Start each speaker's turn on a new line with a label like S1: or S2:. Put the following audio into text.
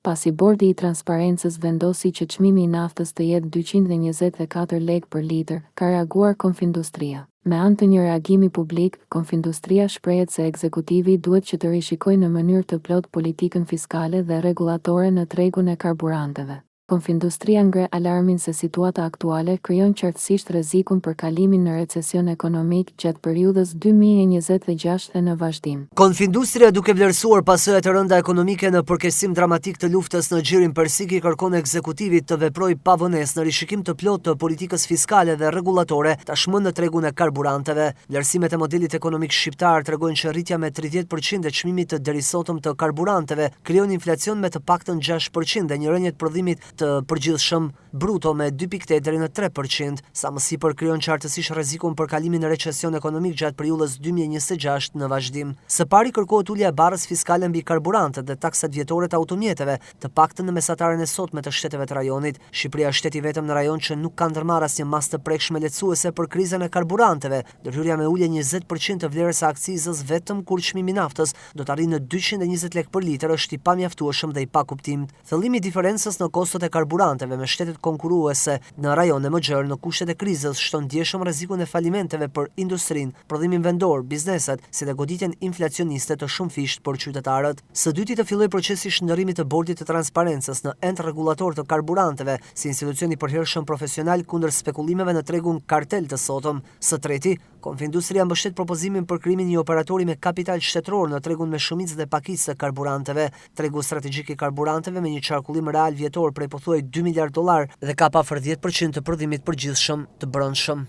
S1: pasi bordi i transparencës vendosi që çmimi i naftës të jetë 224 lekë për litër, ka reaguar Konfindustria. Me anë të një reagimi publik, Konfindustria shprehet se ekzekutivi duhet që të rishikojë në mënyrë të plotë politikën fiskale dhe rregullatore në tregun e karburanteve. Konfindustria ngre alarmin se situata aktuale krijon qartësisht rrezikun për kalimin në recesion ekonomik gjatë periudhës 2026 dhe në vazhdim.
S2: Konfindustria, duke vlerësuar pasojat e rënda ekonomike në përkesim dramatik të luftës në Xhirin Persik, i kërkon ekzekutivit të veprojë pa vonesë në rishikim të plotë të politikës fiskale dhe rregullatore tashmë në tregun e karburanteve. Vlerësimet e modelit ekonomik shqiptar tregojnë që rritja me 30% e çmimit të derisotëm të karburanteve krijon inflacion me të paktën 6% dhe një rënje të prodhimit të përgjithshëm bruto me 2.8 deri në 3%, sa më sipër krijon qartësisht rrezikun për kalimin në recesion ekonomik gjatë periudhës 2026 në vazhdim. Së pari kërkohet ulja e barrës fiskale mbi karburantët dhe taksat vjetore të automjeteve, të paktën në mesataren e sotme të shteteve të rajonit. Shqipëria është shteti vetëm në rajon që nuk ka ndërmarrë asnjë masë të prekshme lehtësuese për krizën e karburanteve. Ndërhyrja me ulje 20% të vlerës së akcizës vetëm kur çmimi i naftës do të arrijë në 220 lekë për litër është i pamjaftueshëm dhe i pakuptim. Thellimi i diferencës në kostot e karburanteve me shtetet konkurruese në rajone më gjerë në kushtet e krizës shton ndjeshëm rrezikun e falimenteve për industrinë, prodhimin vendor, bizneset, si dhe goditjen inflacioniste të shumëfisht për qytetarët. Së dyti të filloi procesi i shndërrimit të bordit të transparencës në ent rregullator të karburanteve si institucion i përhershëm profesional kundër spekullimeve në tregun kartel të sotëm. Së treti, Konfindustria mbështet propozimin për krijimin e një operatori me kapital shtetëror në tregun me shumicë dhe pakicë të karburanteve. Tregu strategjik i karburanteve me një qarkullim real vjetor prej pothuaj $2 miliard dhe ka pa 10% të prodhimit përgjithshëm të brendshëm.